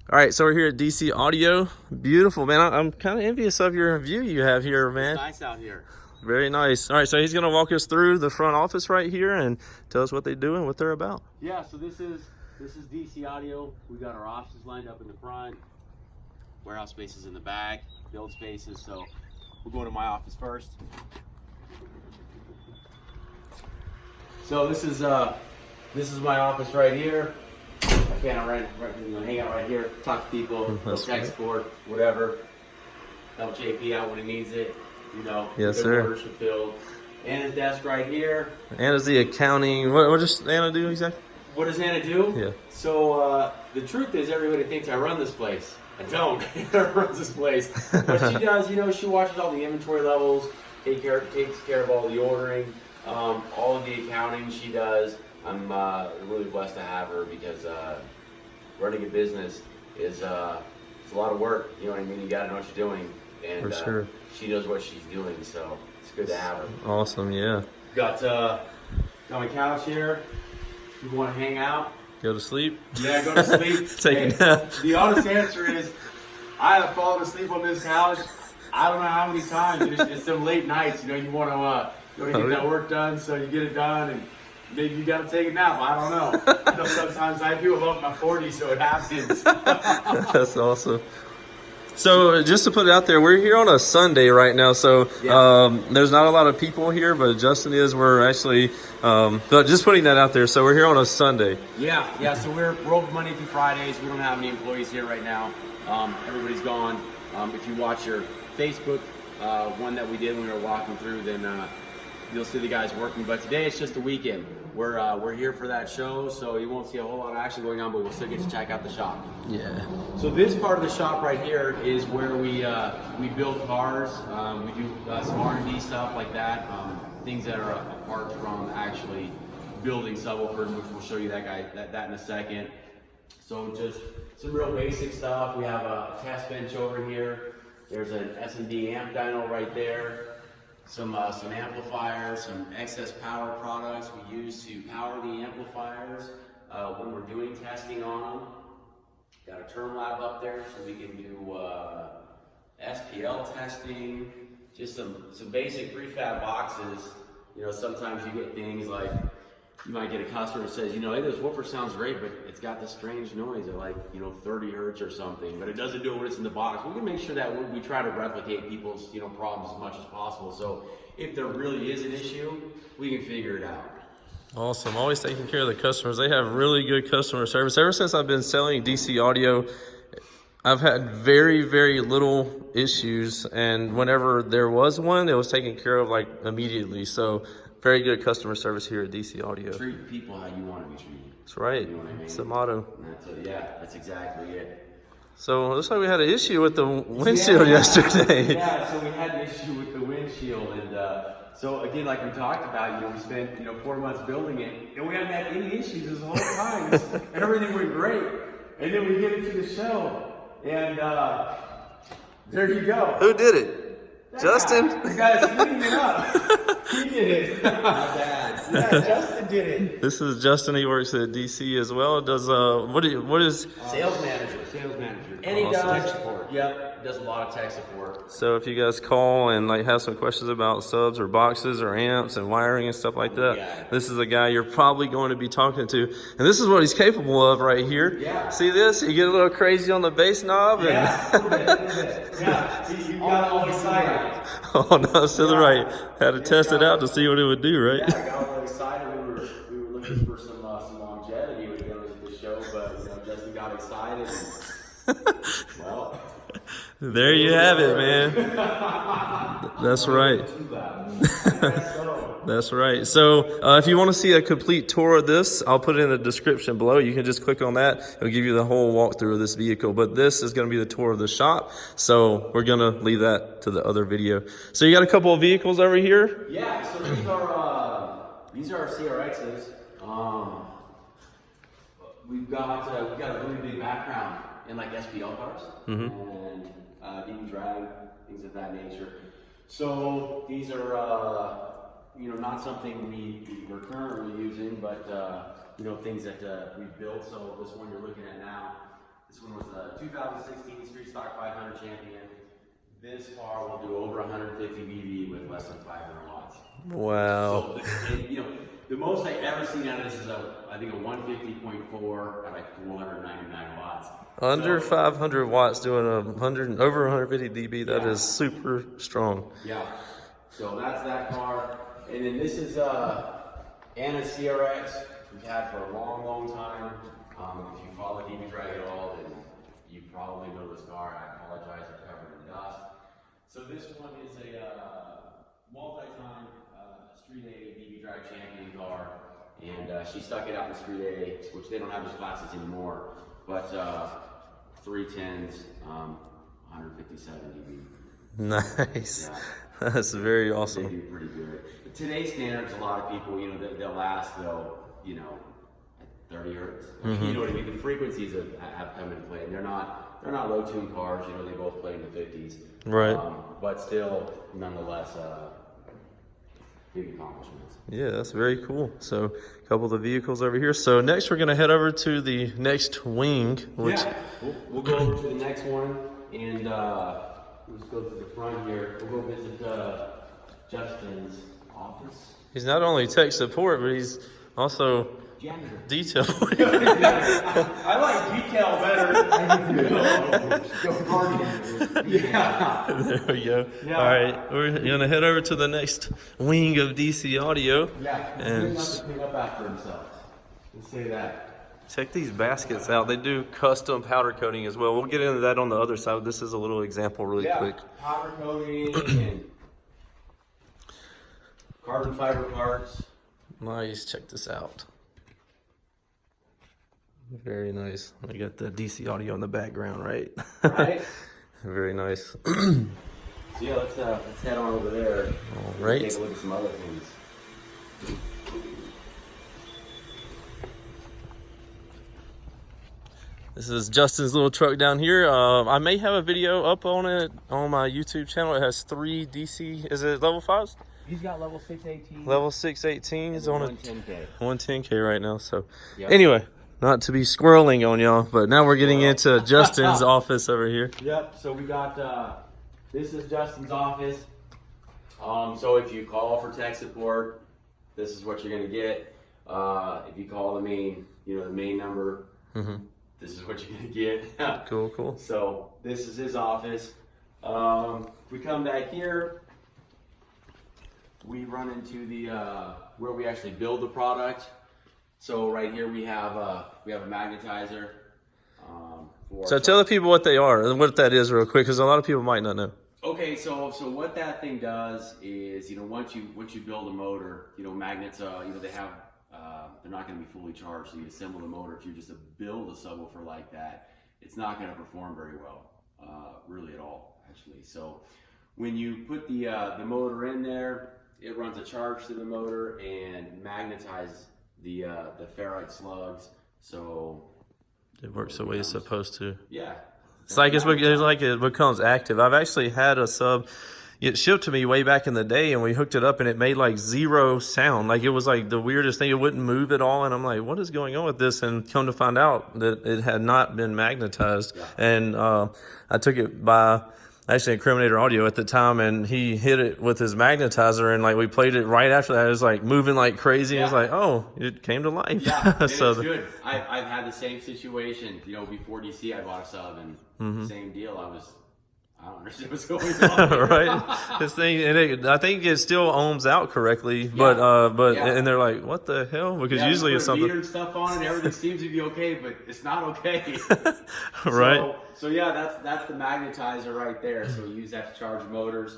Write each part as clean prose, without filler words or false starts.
All right, so we're here at DC Audio. Beautiful, man. I'm kind of envious of your view you have here, man. It's nice out here. Very nice. All right, so he's going to walk us through the front office right here and tell us what they do and what they're about. Yeah, so this is DC Audio. We got our offices lined up in the front, warehouse spaces in the back, build spaces. So we'll go to my office first. So this is my office right here. I can't hang out right here, talk to people, tech support, whatever. Help JP out when he needs it. You know, yes, sir. Orders fulfilled. Anna's desk right here. Anna's the accounting. What does Anna do exactly? What does Anna do? Yeah. So the truth is, everybody thinks I run this place. I don't. Anna runs this place, but she does. You know, she watches all the inventory levels, takes care of all the ordering, all of the accounting. She does. I'm really blessed to have her because running a business is it's a lot of work. You know what I mean? You got to know what you're doing, and for sure. She knows what she's doing. So it's good to have her. Awesome, yeah. Got my couch here. You want to hang out? Go to sleep? Yeah, go to sleep. Take a nap. The honest answer is, I have fallen asleep on this couch. I don't know how many times. It's some late nights. You know, you want to get that work done, so you get it done, and maybe you got to take a nap. I don't know. You know, sometimes I do. I'm in my 40s, so it happens. That's awesome. So just to put it out there, we're here on a Sunday right now, so there's not a lot of people here, but Justin is. We're actually, but just putting that out there. So we're here on a Sunday. Yeah. So we're open Monday through Fridays. We don't have any employees here right now. Everybody's gone. If you watch your Facebook one that we did when we were walking through, then you'll see the guys working. But today it's just a weekend. We're here for that show, so you won't see a whole lot of action going on, but we'll still get to check out the shop. Yeah. So this part of the shop right here is where we build cars. We do some R&D stuff like that, things that are apart from actually building subwoofers, which we'll show you that in a second. So just some real basic stuff. We have a test bench over here. There's an S&D amp dyno right there. Some amplifiers, some excess power products we use to power the amplifiers when we're doing testing on them. Got a term lab up there so we can do SPL testing, just some basic prefab boxes. You know, sometimes you get things like, you might get a customer that says, you know, hey, this woofer sounds great, but it's got this strange noise at like, 30 hertz or something, but it doesn't do it when it's in the box. We can make sure that we try to replicate people's, problems as much as possible. So if there really is an issue, we can figure it out. Awesome. Always taking care of the customers. They have really good customer service. Ever since I've been selling DC Audio, I've had very, very little issues. And whenever there was one, it was taken care of like immediately. So very good customer service here at DC Audio. Treat people how you want to be treated. That's right. You know what I mean? It's the motto. That's exactly it. So it looks like we had an issue with the windshield yesterday. Yeah, so we had an issue with the windshield, and so again, like we talked about, we spent 4 months building it, and we haven't had any issues this whole time. Everything went great, and then we get into the show, and there you go. Who did it? Justin? The guy's cleaning it up. He did it. My bad. Yeah, Justin did it. This is Justin. He works at DC as well. Does what is sales manager? And he does tech support. Yep, does a lot of tech support. So if you guys call and have some questions about subs or boxes or amps and wiring and stuff like that, this is a guy you're probably going to be talking to. And this is what he's capable of right here. Yeah. See this? You get a little crazy on the bass knob. Yeah, a little bit. Yeah, you got all excited. Oh no, it's to the right. Had to test it out to see what it would do, right? Yeah, I got a little excited. We were looking for some longevity with the show, but Justin got excited. Well, there you have it, man. That's right. That's right. So if you want to see a complete tour of this, I'll put it in the description below. You can just click on that. It'll give you the whole walkthrough of this vehicle. But this is going to be the tour of the shop. So we're going to leave that to the other video. So you got a couple of vehicles over here? Yeah. So these are our CRXs. We've got a really big background in SPL cars and deep drag, things of that nature. So these are not something we're currently using, but things that we've built. So this one you're looking at now, This one was a 2016 Street Stock 500 champion. This car will do over 150 VV with less than 500 watts. Wow. So, and, you know, the most I've ever seen out of this is I think a 150.4 at like 499 watts. Under 500 watts doing over 150 dB. That is super strong. Yeah. So that's that car. And then this is Anna CRX. We've had for a long, long time. If you follow DB Drag at all, then you probably know this car. I apologize, I'm covered in dust. So this one is a multi-time Street A DB Drag champion car, and she stuck it out in Street A, which they don't have those classes anymore. But 310s, 157 dB. Nice. Yeah. That's very awesome. They do pretty good. But today's standards, a lot of people, you know, they'll ask, you know, at 30 hertz. You know what I mean? The frequencies have come into play, and they're not low tune cars. You know, they both play in the 50s. Right. But still, nonetheless, big accomplishments. Yeah, that's very cool. So a couple of the vehicles over here. So next we're going to head over to the next wing. Which... Yeah, we'll go over to the next one, and let's go to the front here. We'll go visit Justin's office. He's not only tech support, but he's also Janitor. detail. I like detail better. Yeah. There we go. Yeah. All right, we're going to head over to the next wing of DC Audio. Yeah, he's And good enough to clean up after himself. We'll say that. check these baskets out. They do custom powder coating as well. We'll get into that on the other side. This is a little example really quick. Powder coating and carbon fiber parts. Nice. Check this out. Very nice. I got the DC Audio in the background, right? Right. Very nice. So yeah, let's head on over there. All right. Take a look at some other things. This is Justin's little truck down here. I may have a video up on it on my YouTube channel. It has 3 DC. Is it level 5s? He's got level 618. Level 618 is on a 110K. 110K right now. So Yep. anyway, not to be squirreling on y'all, but now we're getting into Justin's office over here. Yep. So we got this is Justin's office. So if you call for tech support, this is what you're gonna get. If you call the main number, this is what you're gonna get. Cool, cool. So this is his office. If we come back here, we run into the where we actually build the product. So right here we have a magnetizer. So tell the people what they are and what that is real quick, because a lot of people might not know. Okay, so what that thing does is, once you build a motor, magnets, they have, they're not going to be fully charged. So you assemble the motor. If you just build a subwoofer like that, it's not going to perform very well, really at all, actually. So when you put the motor in there, it runs a charge to the motor and magnetizes the ferrite slugs. So It works the way it's supposed to. yeah. It's like it becomes active. I've actually had a sub get shipped to me way back in the day, and we hooked it up, and it made like 0 sound. Like it was like the weirdest thing. It wouldn't move at all, and I'm like, what is going on with this? And come to find out that it had not been magnetized. Yeah. And I took it by actually Incriminator Audio at the time, and he hit it with his magnetizer, and like we played it right after that. It was like moving like crazy. Yeah. It was like, oh, it came to life. Yeah, and So it's good. I've had the same situation. Before DC, I bought a sub, and same deal. I don't understand what's going on. Right, this thing, and I think it still ohms out correctly, but Yeah. and they're like, what the hell? Because Yeah, usually you it's put meter something, and stuff on it, everything seems to be okay, but it's not okay. right? So yeah, that's the magnetizer right there. So we use that to charge motors.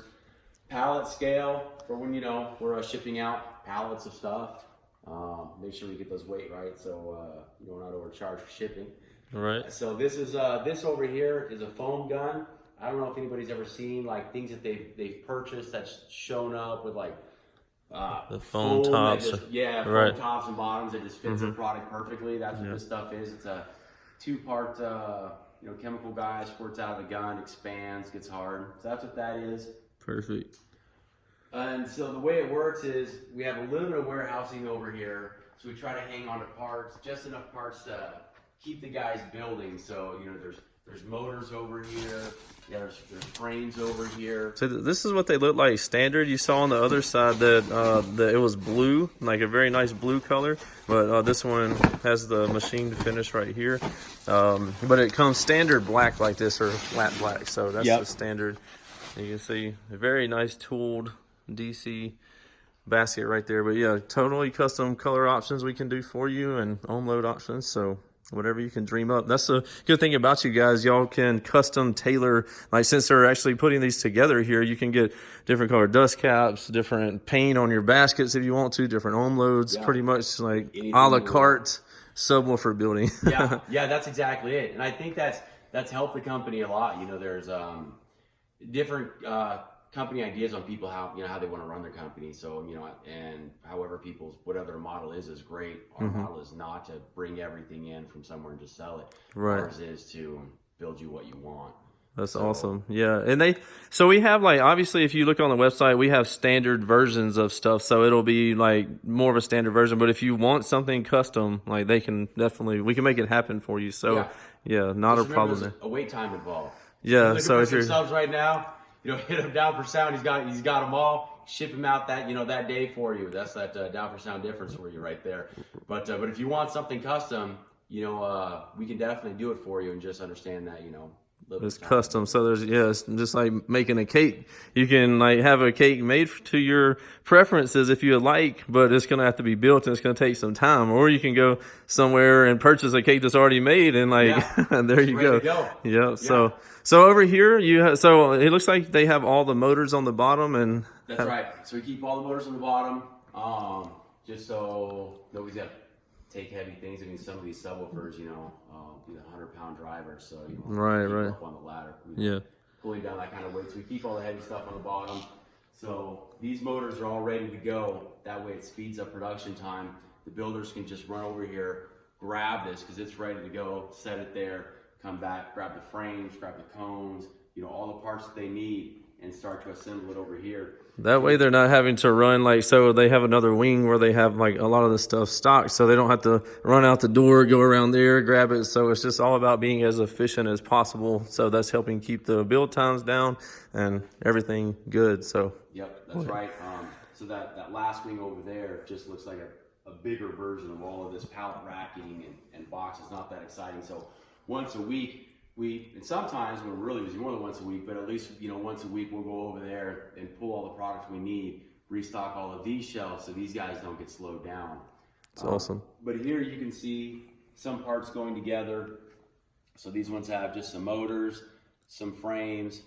Pallet scale for when we're shipping out pallets of stuff. Make sure we get those weight right, so we're not overcharged for shipping. Right. So this is this over here is a foam gun. I don't know if anybody's ever seen like things that they've purchased that's shown up with like The foam tops. foam Right. tops and bottoms that just fits the product perfectly. That's what this stuff is. It's a 2-part chemical guy, squirts out of the gun, expands, gets hard. So that's what that is. Perfect. And so the way it works is we have a little bit of warehousing over here. So we try to hang on to parts, just enough parts to keep the guys building. So, you know, there's motors over here. Yeah, there's frames over here. So this is what they look like standard. You saw on the other side that it was blue, like a very nice blue color. But this one has the machined finish right here. But it comes standard black like this, or flat black. So that's the standard. You can see a very nice tooled DC basket right there. But yeah, totally custom color options we can do for you, and on load options. So whatever you can dream up. That's the good thing about you guys. Y'all can custom tailor, like since they're actually putting these together here, you can get different color dust caps, different paint on your baskets if you want to, different on loads, pretty much like anything a la carte subwoofer building. yeah, that's exactly it. And I think that's helped the company a lot. You know, there's different company ideas on people, how they want to run their company. So, you know, and however whatever their model is great. Our model is not to bring everything in from somewhere and just sell it. Right. Ours is to build you what you want. That's awesome. Yeah. And so we have, like, obviously if you look on the website, we have standard versions of stuff. So it'll be like more of a standard version, but if you want something custom, like we can make it happen for you. So yeah, not a problem there. A wait time involved. Yeah. So if you're subs right now, you know, hit him down for sound. He's got them all. Ship him out that day for you. That's that down for sound difference for you right there. But if you want something custom, you know, we can definitely do it for you, and just understand that, you know, it's custom. So it's just like making a cake. You can like have a cake made to your preferences if you like, but it's going to have to be built and it's going to take some time. Or you can go somewhere and purchase a cake that's already made, and and there you go. Yeah. So over here so it looks like they have all the motors on the bottom, and that's right. So we keep all the motors on the bottom, just so nobody's got to take heavy things. I mean, some of these subwoofers, you know, be the 100-pound drivers, so you know, right. Up on the ladder, pulling down that kind of weight. So we keep all the heavy stuff on the bottom. So these motors are all ready to go. That way it speeds up production time. The builders can just run over here, grab this because it's ready to go, set it there, come back, grab the frames, grab the cones, you know, all the parts that they need, and start to assemble it over here. That way they're not having to run, so they have another wing where they have like a lot of the stuff stocked, so they don't have to run out the door, go around there, grab it. So it's just all about being as efficient as possible. So that's helping keep the build times down and everything good. So yep, that's right. So that last wing over there just looks like a bigger version of all of this pallet racking and boxes. Not that exciting. So once a week, and sometimes we're really busy, more than once a week, but at least, you know, once a week we'll go over there and pull all the products we need, restock all of these shelves so these guys don't get slowed down. It's awesome. But here you can see some parts going together. So these ones have just some motors, some frames.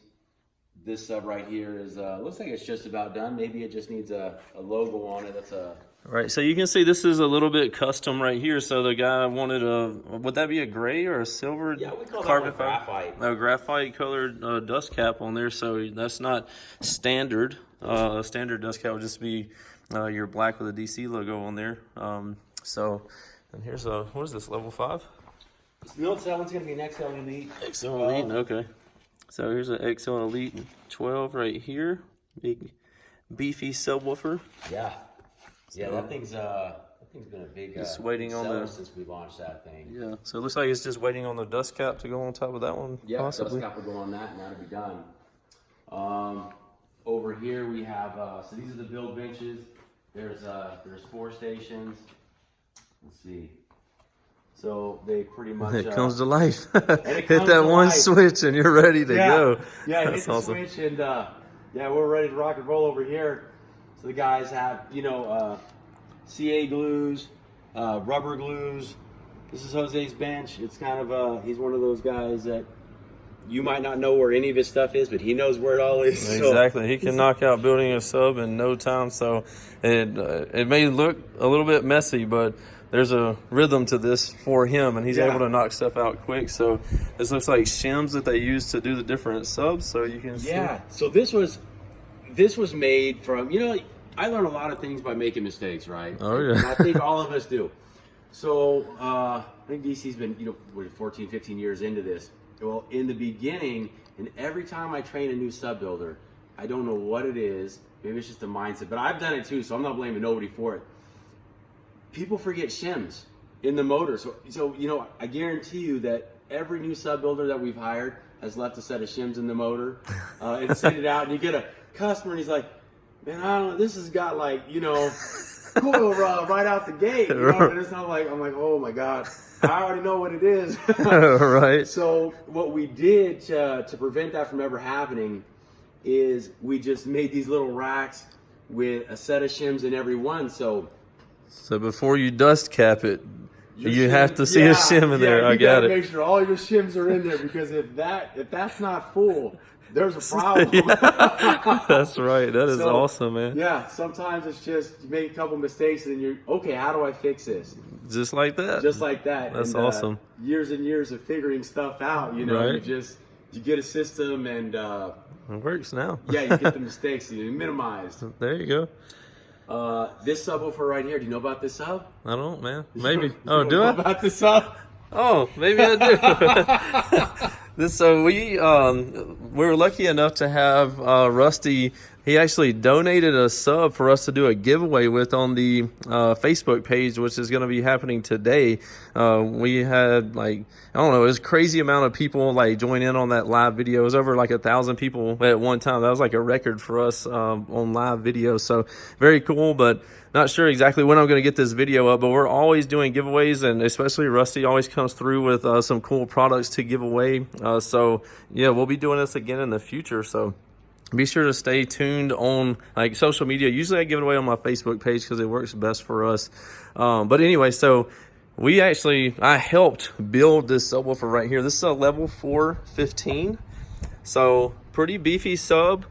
This sub right here is looks like it's just about done. Maybe it just needs a logo on it. That's a right. So you can see this is a little bit custom right here. So the guy wanted would that be a gray or a silver? Yeah, we call carbon that graphite. A graphite colored dust cap on there. So that's not standard. A standard dust cap would just be your black with a DC logo on there. And here's what is this, level 5? No, that one's going to be an XL Elite. XL Elite, okay. So here's an XL Elite 12 right here. Big, beefy subwoofer. Yeah. Yeah, that thing's been a big just waiting on since we launched that thing. Yeah, so it looks like it's just waiting on the dust cap to go on top of that one. Yeah, possibly. Dust cap will go on that, and that'll be done. Over here we have so these are the build benches. There's 4 stations. Let's see. So they pretty much it comes to life. Hit that one switch and you're ready to go. Yeah, hit the switch and we're ready to rock and roll over here. So the guys have, you know, CA glues, rubber glues. This is Jose's bench. It's kind of he's one of those guys that you might not know where any of his stuff is, but he knows where it all is. Exactly. So he can knock out building a sub in no time. So it may look a little bit messy, but there's a rhythm to this for him, and he's able to knock stuff out quick. So this looks like shims that they use to do the different subs. So you can see. Yeah. So this was made from, you know, I learn a lot of things by making mistakes, right? Oh yeah. And I think all of us do. So I think DC's been, you know, 14, 15 years into this. Well, in the beginning, and every time I train a new sub builder, I don't know what it is. Maybe it's just a mindset, but I've done it too, so I'm not blaming nobody for it. People forget shims. in the motor. So you know, I guarantee you that every new sub builder that we've hired has left a set of shims in the motor and sent it out, and you get a customer and he's like, man, I don't know, this has got like, you know, coil rub right out the gate, you know? And it's not like, I'm like, oh my God, I already know what it is. Right. So what we did to prevent that from ever happening is we just made these little racks with a set of shims in every one. So before you dust cap it, you have to see a shim in there. I got it. Make sure all your shims are in there, because if that's not full, there's a problem. That's right. That is awesome, man. Yeah, sometimes it's just you make a couple mistakes and then you're okay. How do I fix this? Just like that. Just like that. That's and, awesome. Years and years of figuring stuff out. You know, Right. you get a system and It works now. yeah, you get the mistakes minimized. There you go. This subwoofer right here. Do you know about this sub? I don't, man. Maybe. You Oh, don't do know I? about this sub? Oh, maybe I do. So we were lucky enough to have Rusty. He actually donated a sub for us to do a giveaway with on the Facebook page, which is going to be happening today. We had like, I don't know, it was a crazy amount of people like join in on that live video. It was over like 1,000 people at one time. That was like a record for us on live video. So very cool, but not sure exactly when I'm going to get this video up, but we're always doing giveaways, and especially Rusty always comes through with some cool products to give away. So yeah, we'll be doing this again in the future. So be sure to stay tuned on like social media. Usually I give it away on my Facebook page because it works best for us. But anyway, so I helped build this subwoofer right here. This is a level 4 15. So pretty beefy sub.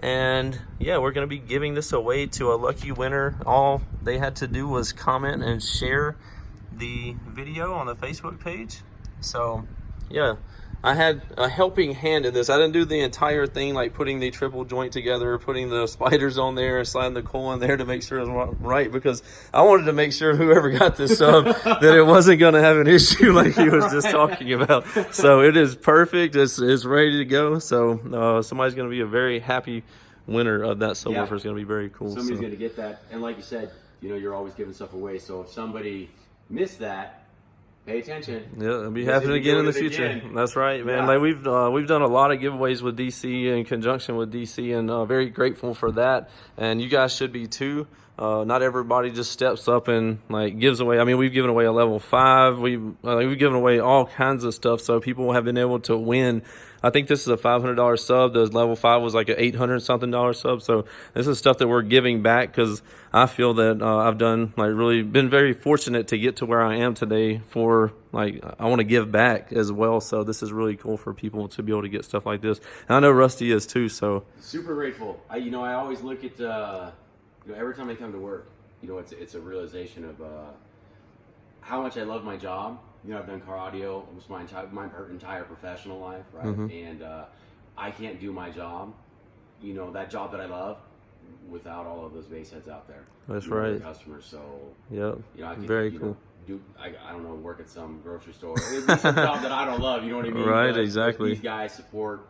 And yeah, we're going to be giving this away to a lucky winner. All they had to do was comment and share the video on the Facebook page. So yeah, I had a helping hand in this. I didn't do the entire thing, like putting the triple joint together, putting the spiders on there, and sliding the coil in there to make sure it was right, because I wanted to make sure whoever got this sub that it wasn't going to have an issue like he was just talking about. So it is perfect. It's ready to go. So somebody's going to be a very happy winner of that subwoofer. Is going to be very cool. Somebody's going to get that. And like you said, you know, you're always giving stuff away. So if somebody missed that, pay attention. Yeah, it'll be happening again in the future. Again. That's right, man. Yeah. Like we've done a lot of giveaways with DC in conjunction with DC, and very grateful for that. And you guys should be too. Not everybody just steps up and like gives away. I mean, we've given away a level 5. We've given away all kinds of stuff, so people have been able to win. I think this is a $500 sub. The level 5 was like an $800 something sub. So this is stuff that we're giving back, because I feel that I've done like really been very fortunate to get to where I am today. For like, I want to give back as well. So this is really cool for people to be able to get stuff like this. And I know Rusty is too. So super grateful. I always look at every time I come to work, it's a realization of how much I love my job. I've done car audio almost my entire professional life, right? And I can't do my job, that job that I love, without all of those base heads out there. That's right. Customers. So yep, I could, very cool. I don't know, work at some grocery store. It'd be some job that I don't love. You know what I mean? Right, but exactly. These guys support,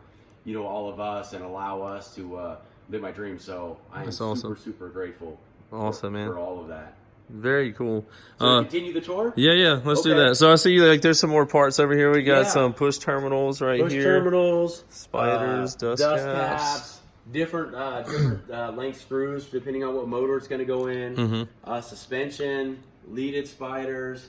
all of us and allow us to live my dream. So I am super grateful. Awesome, man. For all of that. Very cool. So continue the tour? Yeah, let's do that. So I see like there's some more parts over here. We got some push terminals here. Push terminals, spiders, dust caps, different length screws depending on what motor it's going to go in. Suspension, leaded spiders,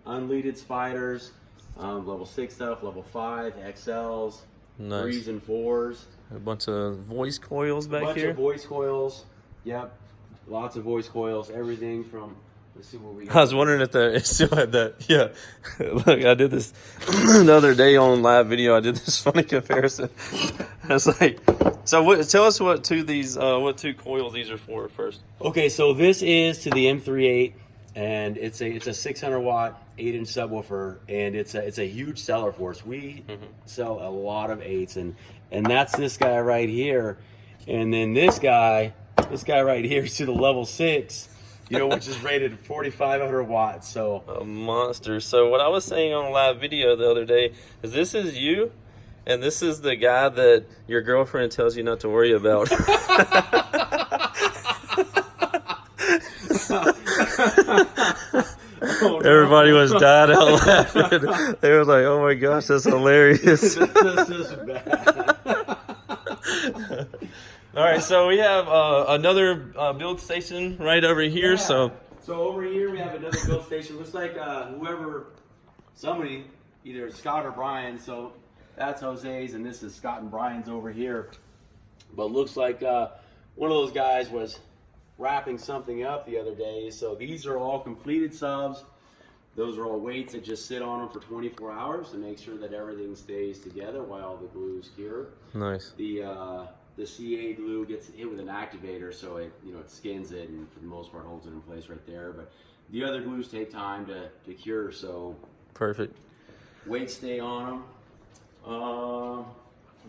unleaded spiders, level 6 stuff, level 5, XLs, 3s and 4s. A bunch of voice coils back here. A bunch of voice coils. Yep. Lots of voice coils, everything from, let's see what we got. I was wondering if it still had that. Yeah. Look, I did this the other day on live video. I did this funny comparison. I was like, so tell us what two coils these are for first. Okay, so this is to the M38, and it's a 600 watt 8-inch subwoofer, and it's a huge seller for us. We sell a lot of 8s, and that's this guy right here. And then this guy right here is to the level 6, which is rated 4,500 watts. So a monster. So what I was saying on a live video the other day is this is you, and this is the guy that your girlfriend tells you not to worry about. Oh, no. Everybody was dying out laughing. They were like, "Oh my gosh, that's hilarious." This is bad. All right, so we have another build station right over here. So over here we have another build station. Looks like somebody, either Scott or Brian. So that's Jose's, and this is Scott and Brian's over here. But looks like one of those guys was wrapping something up the other day. So these are all completed subs. Those are all weights that just sit on them for 24 hours to make sure that everything stays together while the glue is cured. Nice. The CA glue gets hit with an activator, so it it skins it and for the most part holds it in place right there. But the other glues take time to cure, so Perfect. weights stay on them.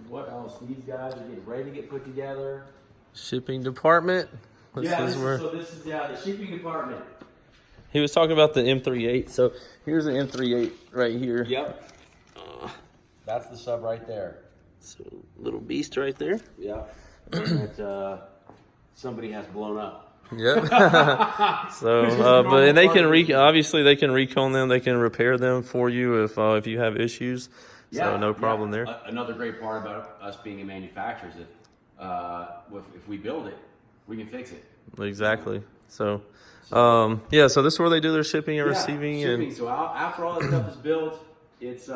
What else? These guys are getting ready to get put together. Shipping department. This is the shipping department. He was talking about the M38. So here's the M38 right here. Yep. That's the sub right there. So little beast right there. Yep. That somebody has blown up. Yep. So, and they can obviously they can recone them. They can repair them for you if you have issues. So no problem there. Another great part about us being a manufacturer is that if we build it, we can fix it. Exactly. So, so this is where they do their shipping and receiving. Shipping. So after all that stuff is built, it's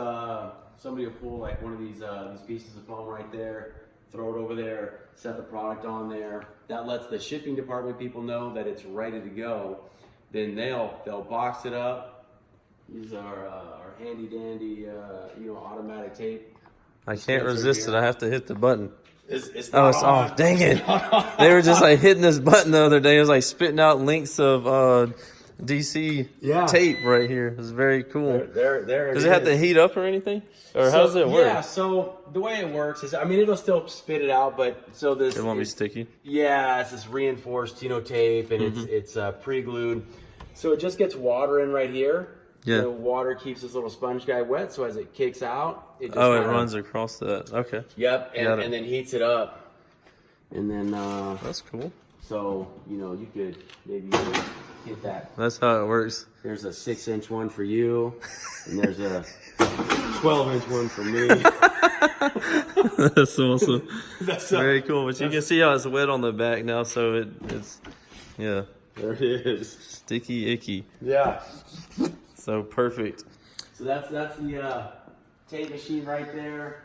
somebody will pull like one of these pieces of foam right there, throw it over there, set the product on there. That lets the shipping department people know that it's ready to go. Then they'll box it up. Use our handy dandy automatic tape. I can't resist it. I have to hit the button. It's Oh, it's off. Dang it. They were just like hitting this button the other day. It was like spitting out links of DC tape right here. It was very cool. There Does it have to heat up or anything? Or how does it work? Yeah, so the way it works is, it'll still spit it out, but so this... It won't be sticky? Yeah, it's this reinforced, tape, and it's pre-glued. So it just gets water in right here. Yeah. The water keeps this little sponge guy wet, so as it kicks out, it just it runs across that. Okay. Yep, and then heats it up. And then... That's cool. So, you could maybe hit that. That's how it works. There's a 6-inch one for you, and there's a 12-inch one for me. That's awesome. Very cool. But you can see how it's wet on the back now, so it's there it is. Sticky icky. Yeah. So perfect. So that's the tape machine right there.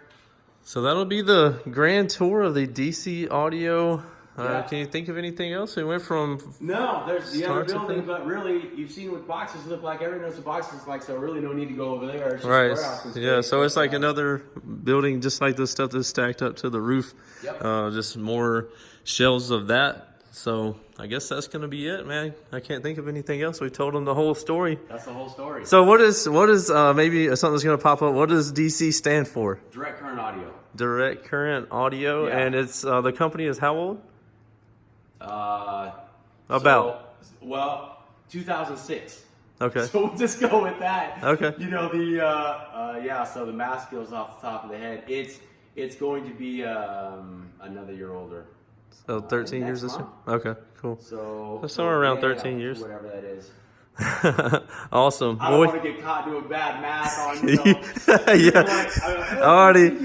So that'll be the grand tour of the DC Audio. Can you think of anything else? We went from there's the other building, but really you've seen what boxes look like. Everyone knows what boxes look like, so really no need to go over there. It's just right. Yeah. So it's like another building, just like the stuff that's stacked up to the roof. Yep. Just more shelves of that. So I guess that's going to be it, man. I can't think of anything else. We told them the whole story. That's the whole story. So what is maybe something that's going to pop up? What does DC stand for? Direct current audio. Direct current audio, and it's the company is how old? About 2006. Okay. So we'll just go with that. Okay. So the mask goes off the top of the head. It's going to be another year older. So 13 years this year? Okay, cool. So somewhere around 13 years. Whatever that is. Awesome. I don't want to get caught doing bad math on you. Already.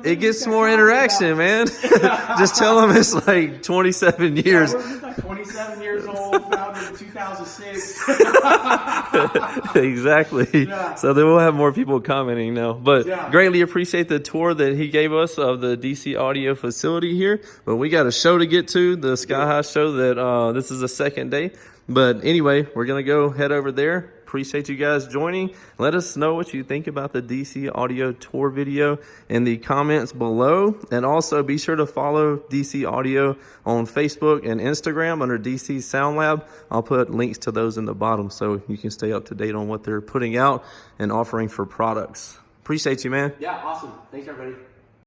It gets more interaction, man. Just tell them it's like 27 years. We're just like 27 years old, founded in 2006. Exactly. Yeah. So then we'll have more people commenting now. But greatly appreciate the tour that he gave us of the DC Audio facility here. But we got a show to get to, the Sky High show that this is the second day. But anyway, we're going to go head over there. Appreciate you guys joining. Let us know what you think about the DC Audio tour video in the comments below. And also be sure to follow DC Audio on Facebook and Instagram under DC Sound Lab. I'll put links to those in the bottom so you can stay up to date on what they're putting out and offering for products. Appreciate you, man. Yeah, awesome. Thanks, everybody.